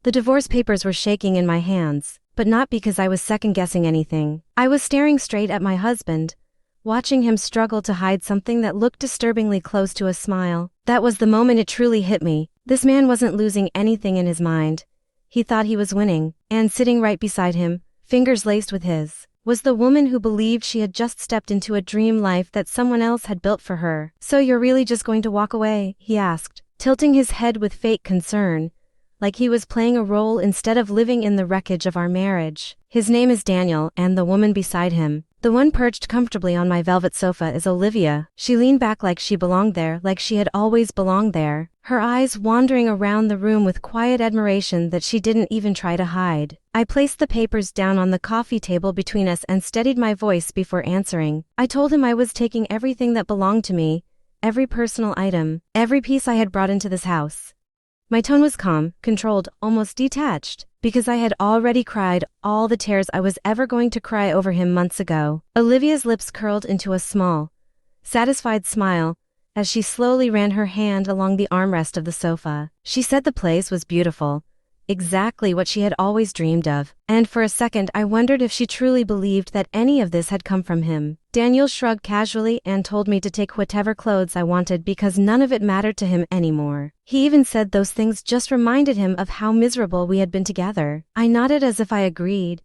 The divorce papers were shaking in my hands, but not because I was second-guessing anything. I was staring straight at my husband, watching him struggle to hide something that looked disturbingly close to a smile. That was the moment it truly hit me. This man wasn't losing anything in his mind. He thought he was winning, and sitting right beside him, fingers laced with his, was the woman who believed she had just stepped into a dream life that someone else had built for her. "So you're really just going to walk away?" he asked, tilting his head with fake concern, like he was playing a role instead of living in the wreckage of our marriage. His name is Daniel, and the woman beside him, the one perched comfortably on my velvet sofa, is Olivia. She leaned back like she belonged there, like she had always belonged there, her eyes wandering around the room with quiet admiration that she didn't even try to hide. I placed the papers down on the coffee table between us and steadied my voice before answering. I told him I was taking everything that belonged to me, every personal item, every piece I had brought into this house. My tone was calm, controlled, almost detached, because I had already cried all the tears I was ever going to cry over him months ago. Olivia's lips curled into a small, satisfied smile as she slowly ran her hand along the armrest of the sofa. She said the place was beautiful, exactly what she had always dreamed of, and for a second I wondered if she truly believed that any of this had come from him. Daniel shrugged casually and told me to take whatever clothes I wanted because none of it mattered to him anymore. He even said those things just reminded him of how miserable we had been together. I nodded as if I agreed,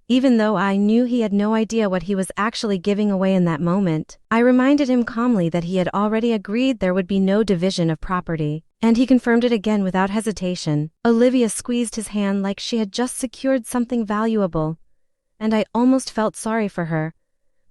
even though I knew he had no idea what he was actually giving away in that moment. I reminded him calmly that he had already agreed there would be no division of property, and he confirmed it again without hesitation. Olivia squeezed his hand like she had just secured something valuable, and I almost felt sorry for her,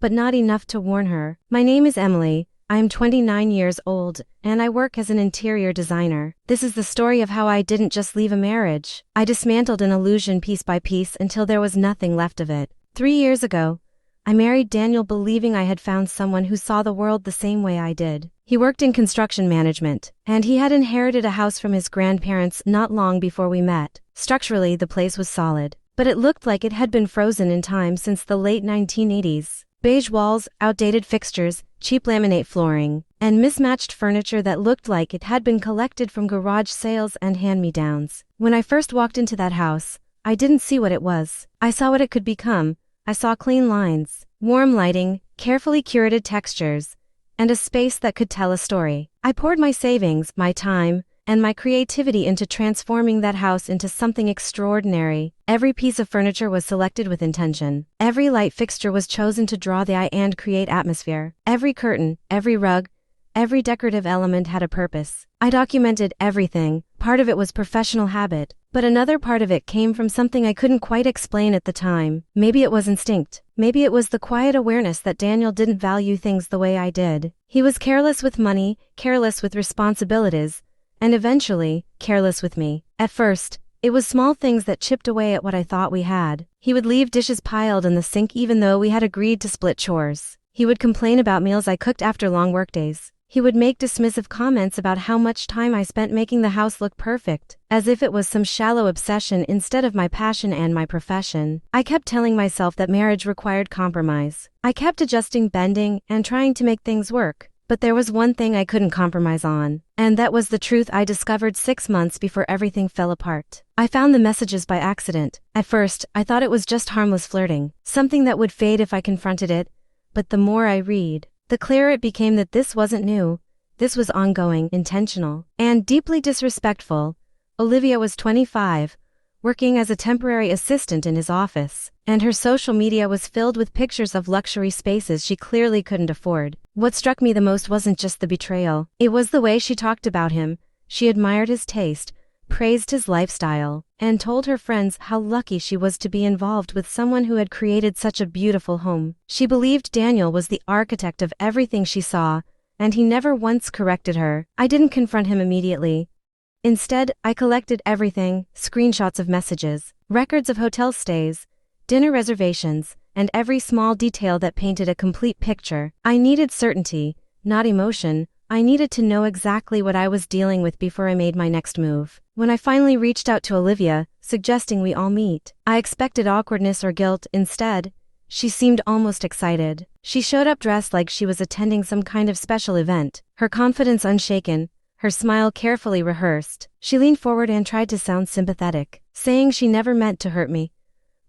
but not enough to warn her. "My name is Emily. I am 29 years old, and I work as an interior designer. This is the story of how I didn't just leave a marriage. I dismantled an illusion piece by piece until there was nothing left of it. 3 years ago, I married Daniel believing I had found someone who saw the world the same way I did. He worked in construction management, and he had inherited a house from his grandparents not long before we met. Structurally, the place was solid, but it looked like it had been frozen in time since the late 1980s. Beige walls, outdated fixtures, cheap laminate flooring, and mismatched furniture that looked like it had been collected from garage sales and hand-me-downs. When I first walked into that house, I didn't see what it was. I saw what it could become. I saw clean lines, warm lighting, carefully curated textures, and a space that could tell a story. I poured my savings, my time, and my creativity into transforming that house into something extraordinary. Every piece of furniture was selected with intention. Every light fixture was chosen to draw the eye and create atmosphere. Every curtain, every rug, every decorative element had a purpose. I documented everything. Part of it was professional habit, but another part of it came from something I couldn't quite explain at the time. Maybe it was instinct. Maybe it was the quiet awareness that Daniel didn't value things the way I did. He was careless with money, careless with responsibilities, and eventually, careless with me. At first, it was small things that chipped away at what I thought we had. He would leave dishes piled in the sink even though we had agreed to split chores. He would complain about meals I cooked after long workdays. He would make dismissive comments about how much time I spent making the house look perfect, as if it was some shallow obsession instead of my passion and my profession. I kept telling myself that marriage required compromise. I kept adjusting, bending, and trying to make things work. But there was one thing I couldn't compromise on, and that was the truth I discovered 6 months before everything fell apart. I found the messages by accident. At first, I thought it was just harmless flirting, something that would fade if I confronted it, but the more I read, the clearer it became that this wasn't new. This was ongoing, intentional, and deeply disrespectful. Olivia was 25, working as a temporary assistant in his office, and her social media was filled with pictures of luxury spaces she clearly couldn't afford. What struck me the most wasn't just the betrayal. It was the way she talked about him. She admired his taste, praised his lifestyle, and told her friends how lucky she was to be involved with someone who had created such a beautiful home. She believed Daniel was the architect of everything she saw, and he never once corrected her. I didn't confront him immediately. Instead, I collected everything: screenshots of messages, records of hotel stays, dinner reservations, and every small detail that painted a complete picture. I needed certainty, not emotion. I needed to know exactly what I was dealing with before I made my next move. When I finally reached out to Olivia, suggesting we all meet, I expected awkwardness or guilt. Instead, she seemed almost excited. She showed up dressed like she was attending some kind of special event, her confidence unshaken, her smile carefully rehearsed. She leaned forward and tried to sound sympathetic. saying she never meant to hurt me,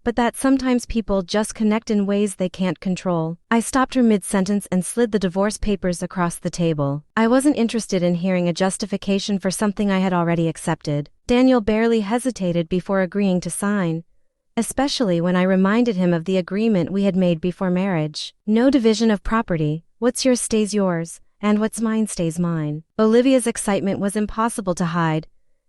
but that sometimes people just connect in ways they can't control. I stopped her mid-sentence and slid the divorce papers across the table. I wasn't interested in hearing a justification for something I had already accepted. Daniel barely hesitated before agreeing to sign, especially when I reminded him of the agreement we had made before marriage. No division of property, what's yours stays yours, and what's mine stays mine. Olivia's excitement was impossible to hide.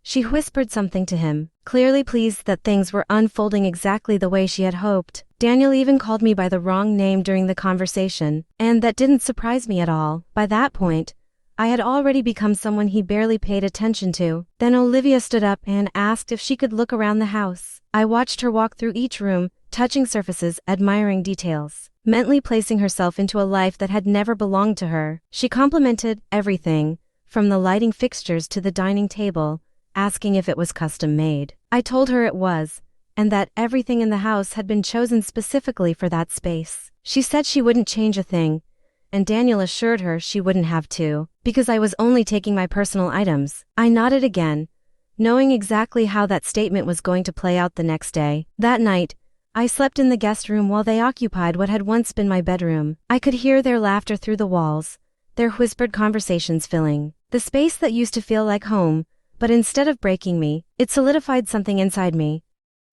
She whispered something to him, clearly pleased that things were unfolding exactly the way she had hoped. Daniel even called me by the wrong name during the conversation, and that didn't surprise me at all. By that point, I had already become someone he barely paid attention to. Then Olivia stood up and asked if she could look around the house. I watched her walk through each room, touching surfaces, admiring details, mentally placing herself into a life that had never belonged to her. She complimented everything, from the lighting fixtures to the dining table, asking if it was custom-made. I told her it was, and that everything in the house had been chosen specifically for that space. She said she wouldn't change a thing, and Daniel assured her she wouldn't have to, because I was only taking my personal items. I nodded again, knowing exactly how that statement was going to play out the next day. That night, I slept in the guest room while they occupied what had once been my bedroom. I could hear their laughter through the walls, their whispered conversations filling the space that used to feel like home. But instead of breaking me, it solidified something inside me.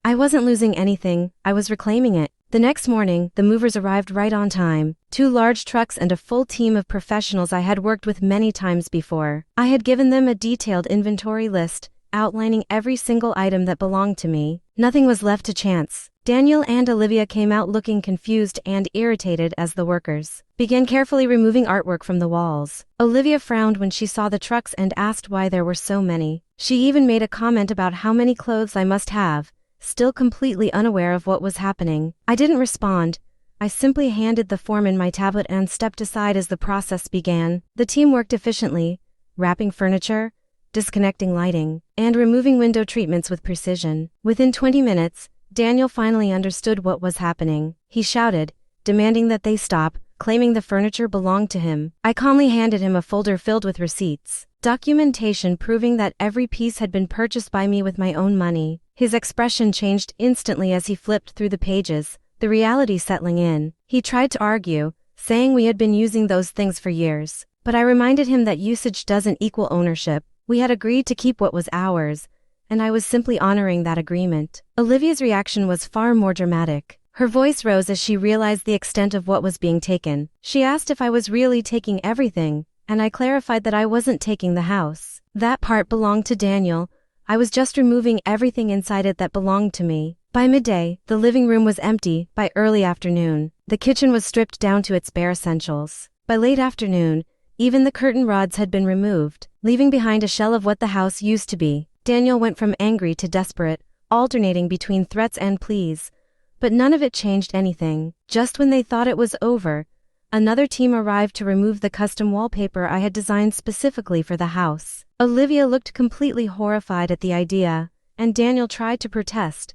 I wasn't losing anything, I was reclaiming it. The next morning, the movers arrived right on time. 2 large trucks and a full team of professionals I had worked with many times before. I had given them a detailed inventory list, outlining every single item that belonged to me. Nothing was left to chance. Daniel and Olivia came out looking confused and irritated as the workers began carefully removing artwork from the walls. Olivia frowned when she saw the trucks and asked why there were so many. She even made a comment about how many clothes I must have, still completely unaware of what was happening. I didn't respond. I simply handed the form in my tablet and stepped aside as the process began. The team worked efficiently, wrapping furniture, disconnecting lighting, and removing window treatments with precision. Within 20 minutes, Daniel finally understood what was happening. He shouted, demanding that they stop, claiming the furniture belonged to him. I calmly handed him a folder filled with receipts, documentation proving that every piece had been purchased by me with my own money. His expression changed instantly as he flipped through the pages, the reality settling in. He tried to argue, saying we had been using those things for years, but I reminded him that usage doesn't equal ownership. We had agreed to keep what was ours, and I was simply honoring that agreement. Olivia's reaction was far more dramatic. Her voice rose as she realized the extent of what was being taken. She asked if I was really taking everything, and I clarified that I wasn't taking the house. That part belonged to Daniel. I was just removing everything inside it that belonged to me. By midday, the living room was empty. By early afternoon, the kitchen was stripped down to its bare essentials. By late afternoon, even the curtain rods had been removed, leaving behind a shell of what the house used to be. Daniel went from angry to desperate, alternating between threats and pleas, but none of it changed anything. Just when they thought it was over, another team arrived to remove the custom wallpaper I had designed specifically for the house. Olivia looked completely horrified at the idea, and Daniel tried to protest,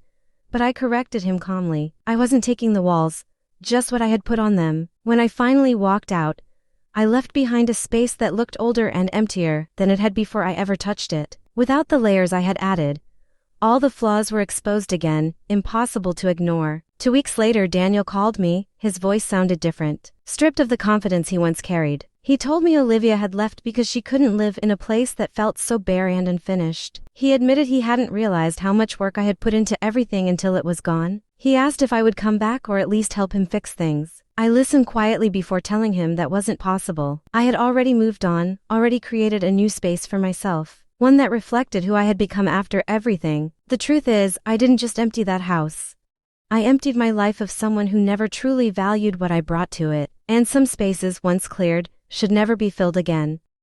but I corrected him calmly. I wasn't taking the walls, just what I had put on them. When I finally walked out, I left behind a space that looked older and emptier than it had before I ever touched it. Without the layers I had added, all the flaws were exposed again, impossible to ignore. 2 weeks later, Daniel called me. His voice sounded different, stripped of the confidence he once carried. He told me Olivia had left because she couldn't live in a place that felt so bare and unfinished. He admitted he hadn't realized how much work I had put into everything until it was gone. He asked if I would come back or at least help him fix things. I listened quietly before telling him that wasn't possible. I had already moved on, already created a new space for myself, one that reflected who I had become after everything. The truth is, I didn't just empty that house. I emptied my life of someone who never truly valued what I brought to it, and some spaces once cleared should never be filled again.